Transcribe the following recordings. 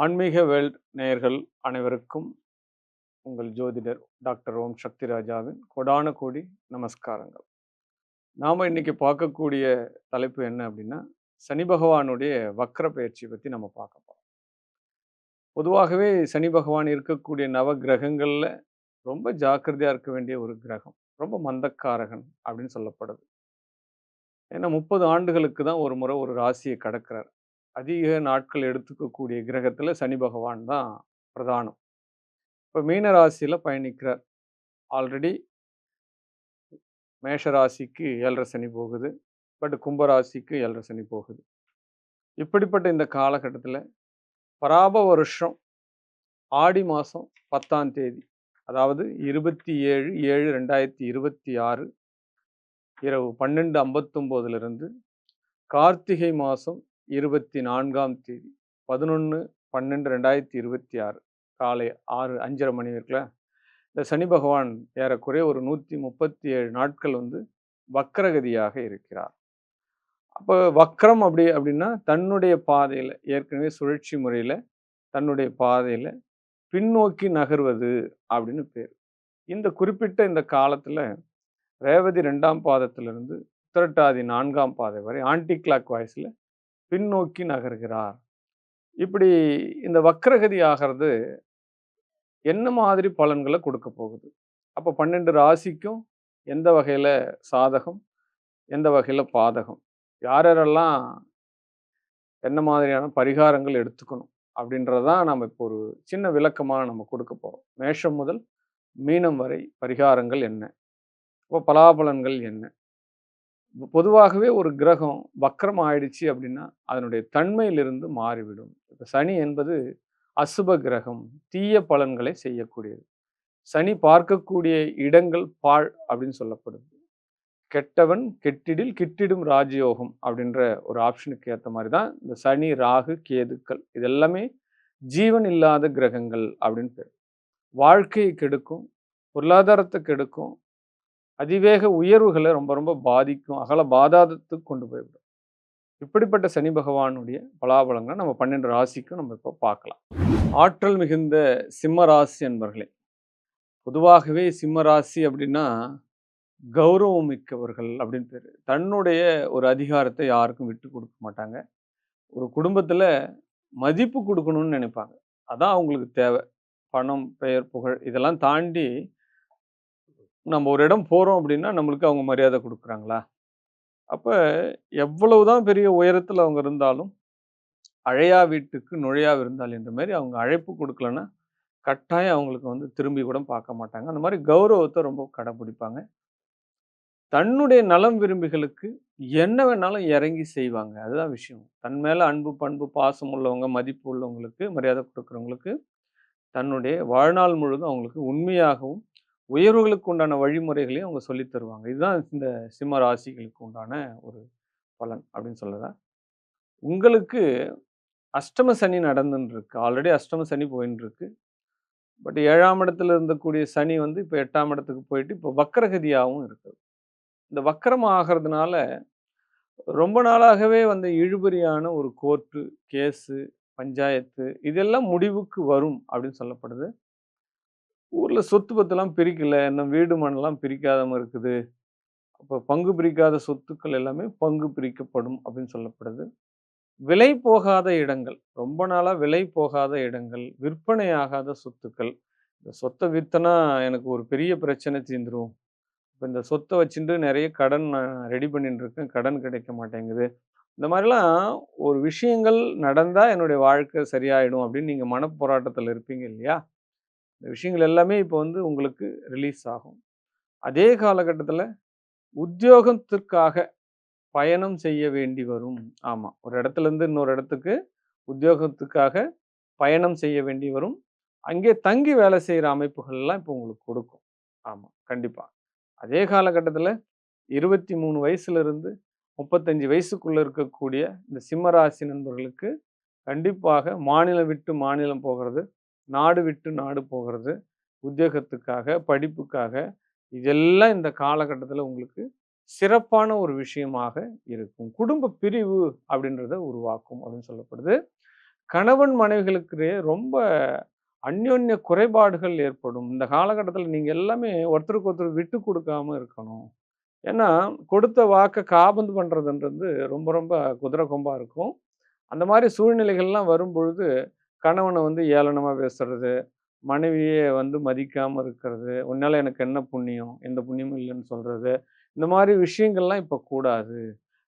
ஆன்மீக வேல்ட் நேயர்கள் அனைவருக்கும் உங்கள் ஜோதிடர் டாக்டர் ஓம் சக்தி ராஜாவின் கோடான கோடி நமஸ்காரங்கள். நாம இன்னைக்கு பார்க்கக்கூடிய தலைப்பு என்ன அப்படின்னா, சனி பகவானுடைய வக்ர பயிற்சி பத்தி நம்ம பார்க்க போறோம். பொதுவாகவே சனி பகவான் இருக்கக்கூடிய நவ கிரகங்கள்ல ரொம்ப ஜாக்கிரதையா இருக்க வேண்டிய ஒரு கிரகம். ரொம்ப மந்தக்காரகன் அப்படின்னு சொல்லப்படுது. ஏன்னா 30 ஆண்டுகளுக்கு தான் ஒரு முறை ஒரு ராசியை கடக்கிறார். அதிக நாட்கள் எடுத்துக்கக்கூடிய கிரகத்துல சனி பகவான் தான் பிரதானம். இப்போ மீன ராசியில பயணிக்கிறார். ஆல்ரெடி மேஷ ராசிக்கு 7.5 சனி போகுது. பட் கும்ப ராசிக்கு 7.5 சனி போகுது. இப்படிப்பட்ட இந்த காலகட்டத்தில் பராப வருஷம் ஆடி மாதம் 10ஆம் தேதி, அதாவது 27/7/2026 இரவு 12:59 கார்த்திகை மாதம் 24ஆம் தேதி 11/12/2026 காலை 5:30 மணி இருக்குல்ல, இந்த சனி பகவான் ஏறக்குறைய ஒரு 137 நாட்கள் வக்ரகதியாக இருக்கிறார். அப்போ வக்ரம் அப்படின்னா தன்னுடைய பாதையில் ஏற்கனவே சுழற்சி முறையில் தன்னுடைய பாதையில் பின்னோக்கி நகர்வது அப்படின்னு பேர். இந்த குறிப்பிட்ட இந்த காலத்தில் ரேவதி 2ஆம் பாதத்திலிருந்து உத்திரட்டாதி 4ஆம் பாதை வரை ஆன்டி கிளாக் வாய்ஸில் பின்னோக்கி நகர்கிறார். இப்படி இந்த வக்ரகதி ஆகிறது என்ன மாதிரி பலன்களை கொடுக்க போகுது? அப்போ 12 ராசிக்கும் எந்த வகையில் சாதகம், எந்த வகையில் பாதகம், யாரெல்லாம் என்ன மாதிரியான பரிகாரங்கள் எடுத்துக்கணும் அப்படின்றதான் நம்ம இப்போ ஒரு சின்ன விளக்கமாக நம்ம கொடுக்க போகிறோம். மேஷம் முதல் மீனம் வரை பரிகாரங்கள் என்ன, இப்போ பலாபலன்கள் என்ன. பொதுவாகவே ஒரு கிரகம் வக்ரம் ஆயிடுச்சு அப்படின்னா அதனுடைய தன்மையிலிருந்து மாறிவிடும். இப்போ சனி என்பது அசுப கிரகம், தீய பலன்களை செய்யக்கூடியது. சனி பார்க்கக்கூடிய இடங்கள் பாழ் அப்படின்னு சொல்லப்படுது. கெட்டவன் கெட்டிடில் கிட்டிடும் ராஜயோகம் அப்படின்ற ஒரு ஆப்ஷனுக்கு ஏற்ற மாதிரி தான் இந்த சனி, ராகு, கேதுக்கள் இதெல்லாமே ஜீவன் இல்லாத கிரகங்கள் அப்படின்னு பேர். வாழ்க்கையை கெடுக்கும், பொருளாதாரத்தை கெடுக்கும், அதிவேக உயர்வுகளை ரொம்ப ரொம்ப பாதிக்கும், அகல பாதாதத்துக்கு கொண்டு போய்விடும். இப்படிப்பட்ட சனி பகவானுடைய பலாபலங்களை நம்ம 12 ராசிக்கும் நம்ம இப்போ பார்க்கலாம். ஆற்றல் மிகுந்த சிம்ம ராசி என்பர்களே, பொதுவாகவே சிம்ம ராசி அப்படின்னா கௌரவம் மிக்கவர்கள் அப்படின்னு பேர். தன்னுடைய ஒரு அதிகாரத்தை யாருக்கும் விட்டு கொடுக்க மாட்டாங்க. ஒரு குடும்பத்தில் மதிப்பு கொடுக்கணும்னு நினைப்பாங்க. அதான் அவங்களுக்கு தேவை. பணம், பெயர், புகழ் இதெல்லாம் தாண்டி நம்ம ஒரு இடம் போகிறோம் அப்படின்னா நம்மளுக்கு அவங்க மரியாதை கொடுக்குறாங்களா? அப்போ எவ்வளவுதான் பெரிய உயரத்தில் அவங்க இருந்தாலும் அழையா வீட்டுக்கு நுழையா விருந்தாள் என்ற மாதிரி அவங்க அழைப்பு கொடுக்கலன்னா கட்டாயம் அவங்களுக்கு திரும்பி கூட பார்க்க மாட்டாங்க. அந்த மாதிரி கௌரவத்தை ரொம்ப கடைப்பிடிப்பாங்க. தன்னுடைய நலம் விரும்பிகளுக்கு என்ன வேணாலும் இறங்கி செய்வாங்க. அதுதான் விஷயம். தன் மேல அன்பு, பண்பு, பாசம் உள்ளவங்க, மதிப்பு உள்ளவங்களுக்கு, மரியாதை கொடுக்குறவங்களுக்கு தன்னுடைய வாழ்நாள் முழுதும் அவங்களுக்கு உண்மையாகவும் உயர்வுகளுக்கு உண்டான வழிமுறைகளையும் அவங்க சொல்லித் தருவாங்க. இதுதான் இந்த சிம்ம ராசிகளுக்கு உண்டான ஒரு பலன் அப்படின்னு சொல்லலாம். உங்களுக்கு அஷ்டம சனி நடந்துன்னு இருக்கு. ஆல்ரெடி அஷ்டம சனி போயின்னு இருக்கு. பட் 7ஆம் இடத்துல இருந்தக்கூடிய சனி இப்போ 8ஆம் இடத்துக்கு போயிட்டு இப்போ வக்ரகதியாகவும் இருக்குது. இந்த வக்ரம் ஆகிறதுனால ரொம்ப நாளாகவே இழுபறியான ஒரு கோர்ட்டு, கேஸு, பஞ்சாயத்து இதெல்லாம் முடிவுக்கு வரும் அப்படின்னு சொல்லப்படுது. ஊர்ல சொத்து பத்தெல்லாம் பிரிக்கல, இன்னும் வீடு மனெல்லாம் பிரிக்காம இருக்குது. அப்போ பங்கு பிரிக்காத சொத்துக்கள் எல்லாமே பங்கு பிரிக்கப்படும் அப்படின்னு சொல்லப்படுது. விலை போகாத இடங்கள், ரொம்ப நாளா விலை போகாத இடங்கள், விற்பனையாகாத சொத்துக்கள். இந்த சொத்தை வித்தனா எனக்கு ஒரு பெரிய பிரச்சனை தீந்துரும். இப்போ இந்த சொத்தை வச்சுட்டு நிறைய கடன் நான் ரெடி பண்ணிட்டு இருக்கேன், கடன் கிடைக்க மாட்டேங்குது. இந்த மாதிரிலாம் ஒரு விஷயங்கள் நடந்தா என்னுடைய வாழ்க்கை சரியாயிடும் அப்படின்னு நீங்க மனப்போராட்டத்தில் இருப்பீங்க இல்லையா? இந்த விஷயங்கள் எல்லாமே இப்போ உங்களுக்கு ரிலீஸ் ஆகும். அதே காலகட்டத்தில் உத்தியோகத்திற்காக பயணம் செய்ய வேண்டி வரும். ஆமா, ஒரு இடத்துல இருந்து இன்னொரு இடத்துக்கு உத்தியோகத்துக்காக பயணம் செய்ய வேண்டி வரும். அங்கே தங்கி வேலை செய்கிற அமைப்புகள்லாம் இப்போ உங்களுக்கு கொடுக்கும். ஆமா, கண்டிப்பா. அதே காலகட்டத்தில் 23 வயசுலேருந்து 35 வயசுக்குள்ளே இருக்கக்கூடிய இந்த சிம்மராசி நண்பர்களுக்கு கண்டிப்பாக மாநிலம் விட்டு மாநிலம் போகிறது, நாடு விட்டு நாடு போகிறது, உத்தியோகத்துக்காக, படிப்புக்காக இதெல்லாம் இந்த காலகட்டத்தில் உங்களுக்கு சிறப்பான ஒரு விஷயமாக இருக்கும். குடும்ப பிரிவு அப்படின்றத உருவாக்கும் அப்படின்னு சொல்லப்படுது. கணவன் மனைவிகளுக்கு ரொம்ப அந்யோன்ய குறைபாடுகள் ஏற்படும். இந்த காலகட்டத்தில நீங்க எல்லாமே ஒருத்தருக்கு ஒருத்தர் விட்டு குடுக்காம இருக்கணும். ஏன்னா, கொடுத்த வாக்க காபந்து பண்றதுன்றது ரொம்ப ரொம்ப குதிரை கொம்பா இருக்கும். அந்த மாரி சூழ்நிலைகள்லாம் வரும்பொழுது, கணவன வந்து ஏளனமா பேசுறது, மனைவிய வந்து மதிக்காம இருக்கிறது, "உன்னால எனக்கு என்ன புண்ணியம்? எந்த புண்ணியமும் இல்லன்னு" சொல்றது. இந்த மாரி விஷயங்கள்லாம் இப்ப கூடாது.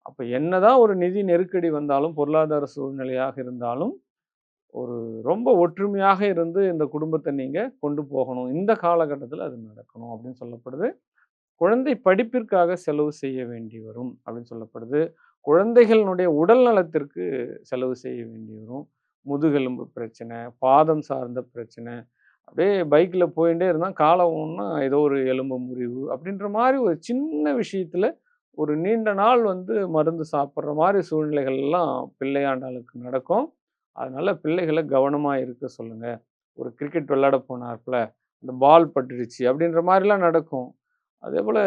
அப்ப என்னதான் ஒரு நிதி நெருக்கடி வந்தாலும், பொருளாதார சூழ்நிலையாக இருந்தாலும், ஒரு ரொம்ப ஒற்றுமையாக இருந்து இந்த குடும்பத்த நீங்க கொண்டு போகணும். இந்த காலகட்டத்தில அது நடக்கணும் அப்படின்னு சொல்லப்படுது. குழந்தை படிப்பிற்காக செலவு செய்ய வேண்டி வரும் அப்படின்னு சொல்லப்படுது. குழந்தைகளினுடைய உடல் நலத்திற்கு செலவு செய்ய வேண்டி வரும். முதுகெலும்பு பிரச்சனை, பாதம் சார்ந்த பிரச்சனை. அப்படியே பைக்ல போயிட்டே இருந்தா கால ஊன்னா ஏதோ ஒரு எலும்பு முறிவு அப்படின்ற மாரி ஒரு சின்ன விஷயத்துல ஒரு நீண்ட நாள் வந்து மருந்து சாப்பிடுற மாரி சூழ்நிலைகள்லாம் பிள்ளையாண்டாளுக்கு நடக்கும். அதனால பிள்ளைகள கவனமா இருக்க சொல்லுங்க. ஒரு கிரிக்கெட் விளையாட போனாப்ல, அந்த பால் பட்டுடுச்சு அப்படின்ற மாரிலாம் நடக்கும். அதேபோல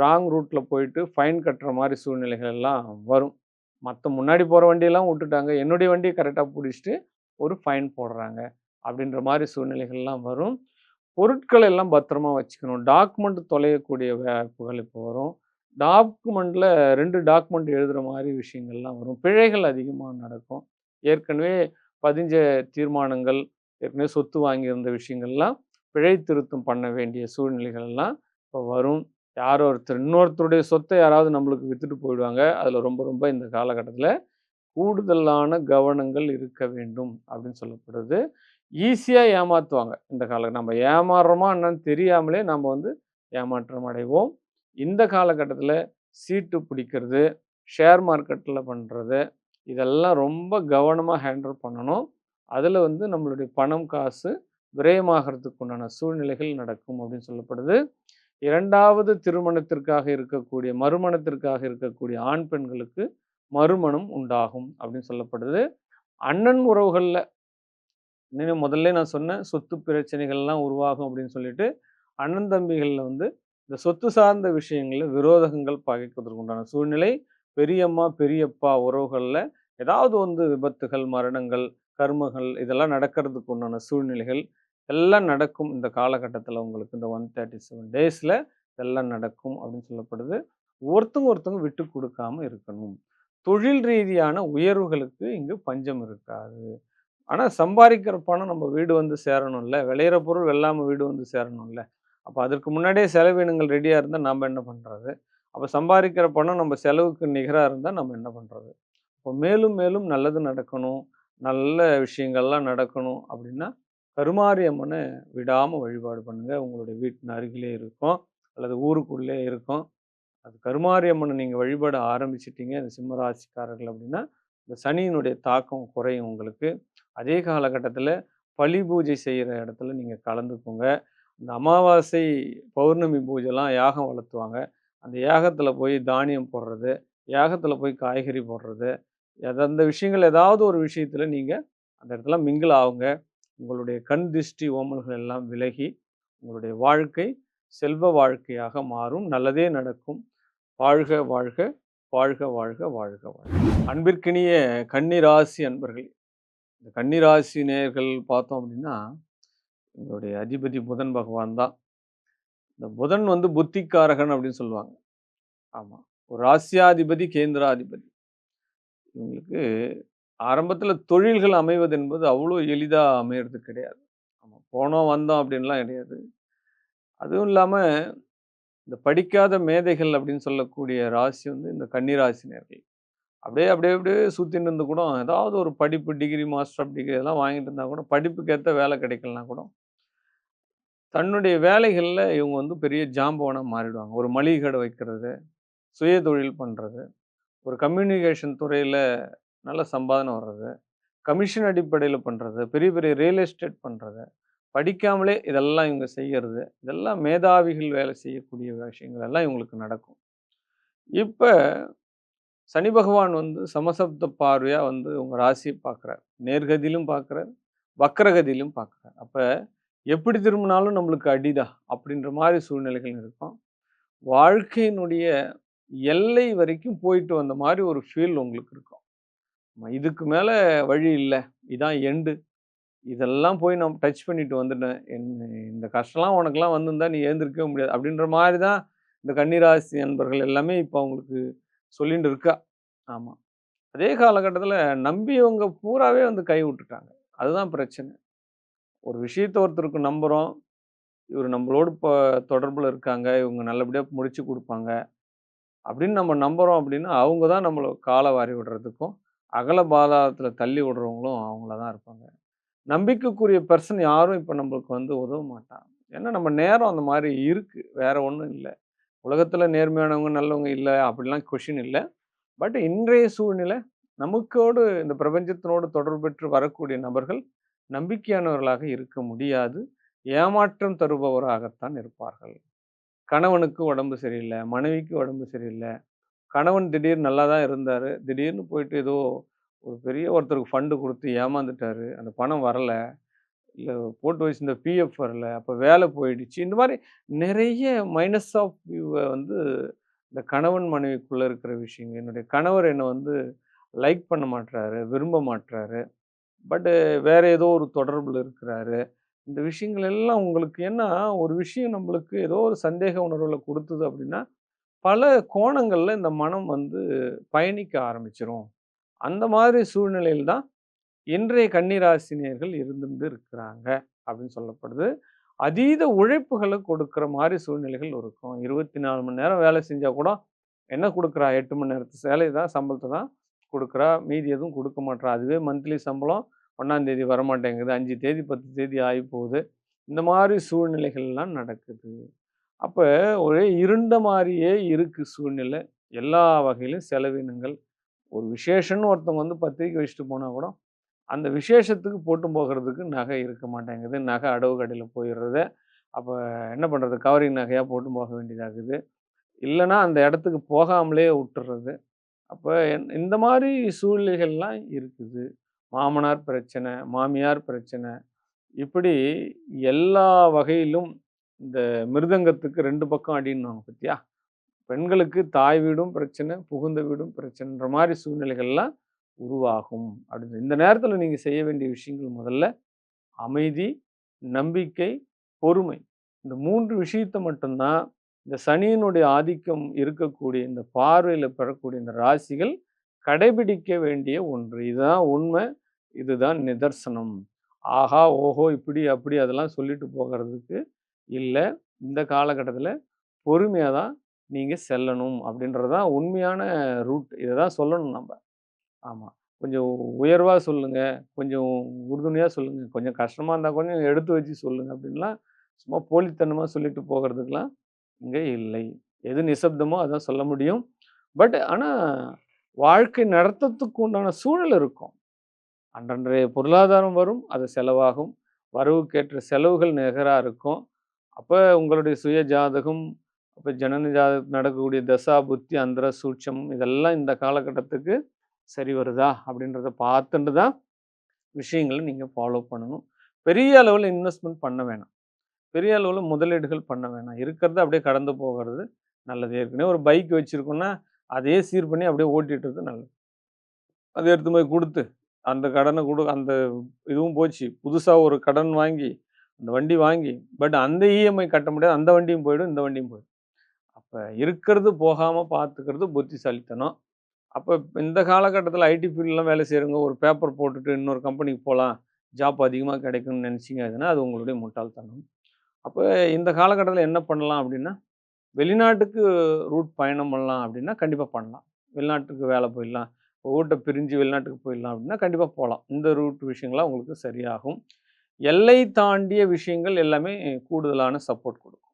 ராங் ரூட்ல போயிட்டு ஃபைன் கட்டுற மாரி சூழ்நிலைகள் எல்லாம் வரும். முன்னாடி போற வண்டியெல்லாம் வுட்டுட்டாங்க. என்னுடைய வண்டிய கரெக்ட்டா புடிச்சுட்டு ஒரு ஃபைன் போடுறாங்க. அப்படின்ற மாரி சூழ்நிலைகள்லாம் வரும். பொருட்கள எல்லாம் பத்திரமா வச்சுக்கணும். டாக்குமெண்ட் தொலையக்கூடிய வாய்ப்புகள் இப்போ வரும். டாக்குமெண்ட்ல 2 டாக்குமெண்ட் எழுதுற மாரி விஷயங்கள்லாம் வரும். பிழைகள் அதிகமா நடக்கும். ஏற்கனவே பதிஞ்ச தீர்மானங்கள், ஏற்கனவே சொத்து வாங்கியிருந்த விஷயங்கள்லாம் பிழை திருத்தம் பண்ண வேண்டிய சூழ்நிலைகள் எல்லாம் இப்போ வரும். யாரோ ஒருத்தர் இன்னொருத்தருடைய சொத்த யாராவது நம்மளுக்கு வித்துட்டு போயிடுவாங்க. அதுல ரொம்ப ரொம்ப இந்த காலகட்டத்தில கூடுதலான கவனங்கள் இருக்க வேண்டும் அப்படின்னு சொல்லப்படுது. ஈஸியா ஏமாத்துவாங்க. இந்த நம்ம ஏமாறுறோமா என்னன்னு தெரியாமலே நம்ம வந்து ஏமாற்றம் அடைவோம். இந்த காலகட்டத்தில சீட்டு பிடிக்கிறது, ஷேர் மார்க்கெட்ல பண்றது, இதெல்லாம் ரொம்ப கவனமா ஹேண்டில் பண்ணணும். அதுல வந்து நம்மளுடைய பணம், காசு விரயமாகறதுக்கு உண்டான சூழ்நிலைகள் நடக்கும் அப்படின்னு சொல்லப்படுது. 2வது திருமணத்திற்காக இருக்கக்கூடிய மறுமணத்திற்காக இருக்கக்கூடிய ஆண், பெண்களுக்கு மறுமணம் உண்டாகும் அப்படின்னு சொல்லப்படுது. அண்ணன் உறவுகள்ல முதல்லே நான் சொன்னேன், சொத்து பிரச்சனைகள்லாம் உருவாகும் அப்படின்னு சொல்லிட்டு, அண்ணன் தம்பிகள்ல வந்து இந்த சொத்து சார்ந்த விஷயங்கள்ல விரோதங்கள் பகைப்பதற்கு உண்டான சூழ்நிலை, பெரியம்மா, பெரியப்பா உறவுகள்ல ஏதாவது வந்து விபத்துகள், மரணங்கள், கர்மங்கள் இதெல்லாம் நடக்கிறதுக்கு உண்டான சூழ்நிலைகள் எல்லாம் நடக்கும். இந்த காலகட்டத்தில உங்களுக்கு இந்த 137 டேஸ்ல இதெல்லாம் நடக்கும் அப்படின்னு சொல்லப்படுது. ஒருத்தவங்க விட்டு குடுக்காம இருக்கணும். தொழில் ரீதியான உயர்வுகளுக்கு இங்கு பஞ்சம் இருக்காது. ஆனா, சம்பாரிக்கிற பணம் நம்ம வீடு வந்து சேரணும்ல. விளையிற பொருள் வெல்லாம வீடு வந்து சேரணும்ல. அப்ப அதற்கு முன்னாடியே செலவினங்கள் ரெடியா இருந்தா நாம என்ன பண்றது? அப்ப சம்பாரிக்கிற பணம் நம்ம செலவுக்கு நிகரா இருந்தா நம்ம என்ன பண்றது? அப்ப மேலும் மேலும் நல்லது நடக்கணும். நல்ல விஷயங்கள்லாம் நடக்கணும் அப்படின்னா, கருமாரி அம்மன விடாம வழிபாடு பண்ணுங்க. உங்களுடைய வீட்டின் அருகிலே இருக்கும். அல்லது ஊருக்குள்ளே இருக்கும். அது கருமாரி அம்மன நீங்க வழிபட ஆரம்பிச்சுட்டீங்க, இந்த சிம்ம ராசிக்காரர்கள் அப்படின்னா, இந்த சனியினுடைய தாக்கம் குறையும் உங்களுக்கு. அதே காலகட்டத்தில பலி பூஜை செய்ற இடத்துல நீங்க கலந்துக்கோங்க. இந்த அமாவாசை, பௌர்ணமி பூஜைலாம் யாகம் வளர்த்துவாங்க. அந்த யாகத்தில போய் தானியம் போடுறது, யாகத்தில போய் காய்கறி போடுறது, அந்த விஷயங்கள் ஏதாவது ஒரு விஷயத்தில நீங்க அந்த இடத்துல மிங்கில் ஆவுங்க. உங்களுடைய கண் திஷ்டி, ஓமல்கள் எல்லாம் விலகி, உங்களுடைய வாழ்க்கை செல்வ வாழ்க்கையாக மாறும். நல்லதே நடக்கும். வாழ்க வாழ்க! வாழ்க வாழ்க! வாழ்க வாழ்க! அன்பிற்கினிய கன்னி ராசி அன்பர்களே! இந்த கன்னி ராசி நேயர்கள் பார்த்தோம் அப்படின்னா, உங்களுடைய அதிபதி புதன் பகவான் தான். இந்த புதன் வந்து புத்திக்காரகன் அப்படின்னு சொல்லுவாங்க. ஆமா. ஒரு ராசியாதிபதி, கேந்திராதிபதி. இவங்களுக்கு ஆரம்பத்தில தொழில்கள் அமைவது என்பது அவ்வளோ எளிதா அமையறது கிடையாது. ஆமா. போனோம், வந்தோம் அப்படின்லாம் கிடையாது. அதுவும் இல்லாம இந்த படிக்காத மேதைகள் அப்படின்னு சொல்லக்கூடிய ராசி வந்து இந்த கன்னி ராசி நேயர்கள். அப்படியே சுத்தின்னு இருந்து கூட ஏதாவது ஒரு படிப்பு, டிகிரி, மாஸ்டர் ஆஃப் டிகிரி இதெல்லாம் வாங்கிட்டு இருந்தா கூட படிப்புக்கு ஏத்த வேலை கிடைக்கலனா கூட, தன்னுடைய வேலைகள்ல இவங்க வந்து பெரிய ஜாம்பவானா மாறிடுவாங்க. ஒரு மளிகை கடை வைக்கிறது, சுய தொழில் பண்றது, ஒரு கம்யூனிகேஷன் துறையில நல்ல சம்பாதனை வர்றது, கமிஷன் அடிப்படையில பண்றது, பெரிய பெரிய ரியல் எஸ்டேட் பண்றது, படிக்காமலே இதெல்லாம் இவங்க செய்யறது, இதெல்லாம் மேதாவிகள் வேலை செய்யக்கூடிய விஷயங்கள் எல்லாம் இவங்களுக்கு நடக்கும். இப்ப சனி பகவான் வந்து சமசப்த பார்வையா வந்து உங்க ராசிய பார்க்குறார். நேர்கதியிலும் பார்க்குறார், வக்ரகதியிலும் பார்க்குறார். அப்ப எப்படி திரும்பினாலும் நம்மளுக்கு அடிதான். அப்படின்ற மாரி சூழ்நிலைகள் இருக்கும். வாழ்க்கையினுடைய எல்லை வரைக்கும் போயிட்டு வந்த மாரி ஒரு ஃபீல் உங்களுக்கு இருக்கும். இதுக்கு மேல வழி இல்ல. இதான் எண்டு. இதெல்லாம் போய் நான் டச் பண்ணிட்டு வந்துட்டேன். இந்த கஷ்டம்லாம் உனக்கெல்லாம் வந்திருந்தா நீ எழுந்திருக்கவே முடியாது. அப்படின்ற மாரி தான் இந்த கன்னிராசி அன்பர்கள் எல்லாமே இப்ப அவங்களுக்கு சொல்லிண்டு இருக்கா. ஆமா. அதே காலகட்டத்தில நம்பியவங்க பூராவே வந்து கை விட்டுட்டாங்க. அதுதான் பிரச்சனை. ஒரு விஷயத்த ஒருத்தருக்கு நம்புறோம். இவரு நம்மளோடு தொடர்புல இருக்காங்க. இவங்க நல்லபடியா முடிச்சு குடுப்பாங்க. அப்படின்னு நம்ம நம்புறோம் அப்படின்னா, அவங்க தான் நம்மள கால வாரி விடுறதுக்கும், அகல பாதாளத்தில தள்ளி விடுறவங்களும் அவங்களா தான் இருப்பாங்க. நம்பிக்கைக்குரிய பெர்சன் யாரும் இப்ப நம்மளுக்கு வந்து உதவ மாட்டாங்க. ஏன்னா நம்ம நேரம் அந்த மாரி இருக்கு. வேற ஒண்ணும் இல்ல. உலகத்துல நேர்மையானவங்க, நல்லவங்க இல்ல அப்படிலாம் கொஸ்டின் இல்ல. பட் இன்றைய சூழ்நிலை நமக்கோடு இந்த பிரபஞ்சத்தினோடு தொடர்பு பெற்று வரக்கூடிய நபர்கள் நம்பிக்கையானவர்களாக இருக்க முடியாது. ஏமாற்றம் தருபவராகத்தான் இருப்பார்கள். கணவனுக்கு உடம்பு சரியில்ல, மனைவிக்கு உடம்பு சரியில்ல. கணவன் திடீர்னு நல்லா தான் இருந்தாரு. திடீர்னு போயிட்டு ஏதோ ஒரு பெரிய ஒருத்தருக்கு ஃபண்ட் குடுத்து ஏமாந்துட்டாரு. அந்த பணம் வரல. இல்ல போட்டு வச்சிருந்த பிஎஃப் வரல. அப்ப வேலை போயிடுச்சு. இந்த மாரி நிறைய மைனஸ் ஆஃப் வியூவ வந்து இந்த கணவன் மனைவிக்குள்ள இருக்கிற விஷயங்கள். என்னுடைய கணவர் என்ன வந்து லைக் பண்ண மாட்றாரு, விரும்ப மாட்றாரு. பட்டு வேற ஏதோ ஒரு தொடர்புல இருக்கிறாரு. இந்த விஷயங்கள் எல்லாம் உங்களுக்கு ஏன்னா, ஒரு விஷயம் நம்மளுக்கு ஏதோ ஒரு சந்தேக உணர்வுல குடுத்தது அப்படின்னா, பல கோணங்கள்ல இந்த மனம் வந்து பயணிக்க ஆரம்பிச்சுரும். அந்த மாதிரி சூழ்நிலையில் தான் இன்றைய கன்னிராசினியர்கள் இருந்துட்டு இருக்கிறாங்க அப்படின்னு சொல்லப்படுது. அதீத உழைப்புகள கொடுக்கிற மாரி சூழ்நிலைகள் இருக்கும். 24 மணி நேரம் வேலை செஞ்சா கூட என்ன குடுக்குறா? 8 மணி நேரத்து வேலை தான் சம்பளத்த தான் குடுக்குறா. மீதி எதுவும் குடுக்க மாட்றா. அதுவே மந்த்லி சம்பளம் 1ஆம் தேதி வரமாட்டேங்குது. 5 தேதி, 10 தேதி ஆயிப்போகுது. இந்த மாரி சூழ்நிலைகள்லாம் நடக்குது. அப்ப ஒரே இருண்ட மாரியே இருக்கு சூழ்நிலை. எல்லா வகையிலும் செலவினங்கள். ஒரு விசேஷம்ன்னு ஒருத்தவங்க வந்து பத்திரிக்கை வச்சுட்டு போனா கூட அந்த விசேஷத்துக்கு போட்டு போகுறதுக்கு நகை இருக்க மாட்டேங்குது. நகை அடவு கடையில போயிடுறது. அப்ப என்ன பண்றது? கவரிங் நகையா போட்டு போக வேண்டியதாகுது. இல்லன்னா அந்த இடத்துக்கு போகாமலே உட்டுர்றது. அப்ப இந்த மாரி சூழ்நிலைகள்லாம் இருக்குது. மாமனார் பிரச்சனை, மாமியார் பிரச்சனை. இப்படி எல்லா வகையிலும் இந்த மிருதங்கத்துக்கு 2 பக்கம் அடின்னுவாங்க பாத்தியா? பெண்களுக்கு தாய் வீடும் பிரச்சனை, புகுந்த வீடும் பிரச்சனைன்ற மாரி சூழ்நிலைகள்லாம் உருவாகும். அப்படின்னு இந்த நேரத்தில நீங்க செய்ய வேண்டிய விஷயங்கள் முதல்ல அமைதி, நம்பிக்கை, பொறுமை. இந்த 3 விஷயத்த மட்டும் தான் இந்த சனியினுடைய ஆதிக்கம் இருக்கக்கூடிய இந்த பார்வையில பெறக்கூடிய இந்த ராசிகள் கடைபிடிக்க வேண்டிய ஒன்று. இதுதான் உண்மை. இதுதான் நிதர்சனம். ஆஹா! ஓஹோ! இப்படி, அப்படி அதெல்லாம் சொல்லிட்டு போகறதுக்கு இல்ல. இந்த காலகட்டத்தில பொறுமையா தான் நீங்க செல்லணும் அப்படின்றது தான் உண்மையான ரூட். இத தான் சொல்லணும் நம்ப. ஆமா. கொஞ்சம் உயர்வா சொல்லுங்க. கொஞ்சம் உறுதுணையா சொல்லுங்க. கொஞ்சம் கஷ்டமா இருந்தா கொஞ்சம் எடுத்து வச்சு சொல்லுங்க அப்படின்லாம் சும்மா போலித்தனமா சொல்லிட்டு போகறதுக்குலாம் இங்க இல்லை. எது நிசப்தமோ அதான் சொல்ல முடியும். பட் ஆனா வாழ்க்கை நடத்தத்துக்கு உண்டான சூழல் இருக்கும். அன்றன்றைய பொருளாதாரம் வரும். அது செலவாகும். வரவுக்கேற்ற செலவுகள் நிகரா இருக்கும். அப்ப உங்களுடைய சுய ஜாதகம், அப்ப ஜனன ஜாதகத்துல நடக்கக்கூடிய தசா, புத்தி, அந்தர, சூட்சமம் இதெல்லாம் இந்த காலகட்டத்துக்கு சரி வருதா? அப்படின்றத பார்த்துட்டு தான் விஷயங்கள நீங்க ஃபாலோ பண்ணணும். பெரிய அளவுல இன்வெஸ்ட்மென்ட் பண்ண வேணாம். பெரிய அளவுல முதலீடுகள் பண்ண வேணாம். இருக்கிறத அப்படியே கடந்து போகிறது நல்லது. ஏற்கனவே ஒரு பைக் வச்சிருக்கோம்னா, அதையே சீர் பண்ணி அப்படியே ஓட்டிட்டுறது நல்லது. அத எடுத்து போய் குடுத்து, அந்த கடன அந்த இதுவும் போச்சு. புதுசா ஒரு கடன் வாங்கி, அந்த வண்டி வாங்கி, பட் அந்த இஎம்ஐ கட்ட முடியாது. அந்த வண்டியும் போயிடும், இந்த வண்டியும் போயிடும். அப்ப இருக்கிறது போகாம பார்த்துக்கிறது புத்திசாலித்தனம். அப்ப இந்த காலகட்டத்தில ஐடி ஃபீல்ட்லாம் வேலை செய்றவங்க ஒரு பேப்பர் போட்டுட்டு இன்னொரு கம்பெனிக்கு போலாம். ஜாப் அதிகமா கிடைக்கும்னு நினைச்சீங்க அதுன்னா, அது உங்களுடைய முட்டாள்தனம். அப்ப இந்த காலகட்டத்தில என்ன பண்ணலாம் அப்டின்னா, வெளிநாட்டுக்கு ரூட் பயணம் பண்ணலாம் அப்டின்னா, கண்டிப்பா பண்ணலாம். வெளிநாட்டுக்கு வேல போயிடலாம். ஊட்ட பிரிஞ்சு வெளிநாட்டுக்கு போயிடலாம் அப்டின்னா, கண்டிப்பா போலாம். இந்த ரூட் விஷயங்கள்லாம் உங்களுக்கு சரியாகும். எல்லை தாண்டிய விஷயங்கள் எல்லாமே கூடுதலான சப்போர்ட் குடுக்கும்.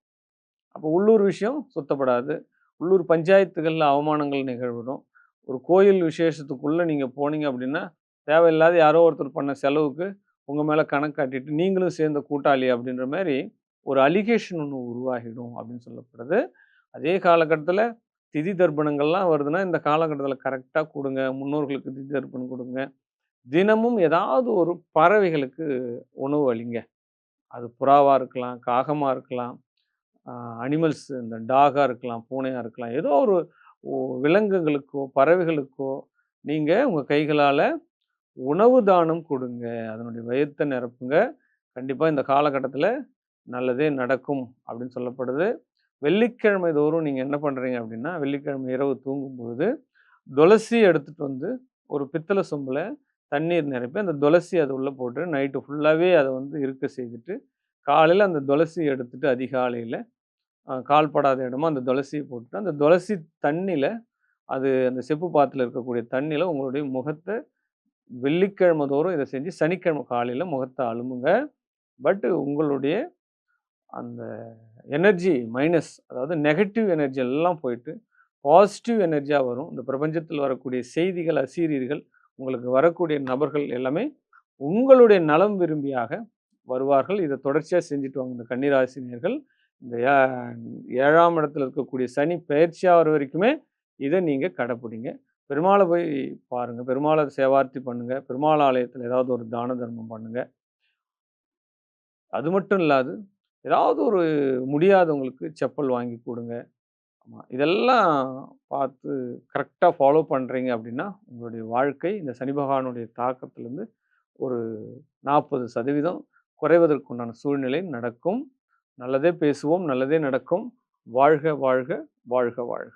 அப்ப உள்ளூர் விஷயம் சுத்தப்படாது. உள்ளூர் பஞ்சாயத்துகள்ல அவமானங்கள் நிகழ்விடும். ஒரு கோயில் விசேஷத்துக்குள்ள நீங்க போனீங்க அப்டின்னா, தேவையில்லாத யாரோ ஒருத்தர் பண்ண செலவுக்கு உங்க மேல கணக்கு காட்டிட்டு, நீங்களும் சேர்ந்த கூட்டாளி அப்டின்ற மாரி ஒரு அலிகேஷன் ஒண்ணு உருவாகிடும் அப்டின்னு சொல்லப்படுது. அதே காலகட்டத்தில திதி தர்ப்பணங்கள்லாம் வருதுன்னா, இந்த காலகட்டத்தில கரெக்ட்டா குடுங்க. முன்னோர்களுக்கு திதி தர்ப்பணம் குடுங்க. தினமும் ஏதாவது ஒரு பறவைகளுக்கு உணவு அளிங்க. அது புறாவா இருக்கலாம், காகமா இருக்கலாம். அ அனிமல்ஸ் இந்த டாகா இருக்கலாம், பூனையா இருக்கலாம். ஏதோ ஒரு விலங்குகளுக்கோ, பறவைகளுக்கோ நீங்க உங்க கைகளால உணவு தானம் கொடுங்க. அதனுடைய வயித்த நிரப்புங்க. கண்டிப்பா இந்த காலகட்டத்தில நல்லதே நடக்கும் அப்படின்னு சொல்லப்படுது. வெள்ளிக்கிழமை தோறும் நீங்க என்ன பண்றீங்க அப்படின்னா, வெள்ளிக்கிழமை இரவு தூங்கும்பொழுது, துளசி எடுத்துட்டு வந்து ஒரு பித்தள சொம்புல தண்ணீர் நிரப்பி, அந்த துளசி அது உள்ள போட்டு நைட்டு ஃபுல்லாவே அத வந்து இருக்க செய்துட்டு, காலையில அந்த துளசிய எடுத்துட்டு அதிகாலையில கால் படாத இடமா அந்த துளசிய போட்டுட்டு, அந்த துளசி தண்ணீல அது அந்த செப்பு பாத்திரத்தில இருக்கக்கூடிய தண்ணீல உங்களுடைய முகத்த வெள்ளிக்கிழமை தோறும் இத செஞ்சு, சனிக்கிழமை காலையில முகத்த அலம்புங்க. உங்களுடைய அந்த எனர்ஜி மைனஸ் அதாவது நெகட்டிவ் எனர்ஜி எல்லாம் போயிட்டு, பாசிட்டிவ் எனர்ஜியா வரும். இந்த பிரபஞ்சத்தில் வரக்கூடிய செய்திகள், அசீரியர்கள், உங்களுக்கு வரக்கூடிய நபர்கள் எல்லாமே உங்களுடைய நலம் விரும்பியாக வருவார்கள். இத தொடர்ச்சியா செஞ்சுட்டு வாங்க. இந்த கன்னி ராசி நேயர்கள். இந்த 7ஆம் இடத்துல இருக்கக்கூடிய சனி பெயர்ச்சியாகுற வரைக்குமே இத நீங்க கடைப்பிடிங்க. பெருமாள போய் பாருங்க. பெருமாள சேவார்த்தி பண்ணுங்க. பெருமாள் ஆலயத்தில ஏதாவது ஒரு தான தர்மம் பண்ணுங்க. அது மட்டும் இல்லாது, ஏதாவது ஒரு முடியாதவங்களுக்கு செப்பல் வாங்கி குடுங்க. ஆமா. இதெல்லாம் பார்த்து கரெக்ட்டா ஃபாலோ பண்றீங்க அப்படின்னா, உங்களுடைய வாழ்க்கை இந்த சனி பகவானுடைய தாக்கத்திலிருந்து ஒரு 40% குறைவதற்குண்டான சூழ்நிலை நடக்கும். நல்லதே பேசுவோம், நல்லதே நடக்கும். வாழ்க, வாழ்க, வாழ்க, வாழ்க.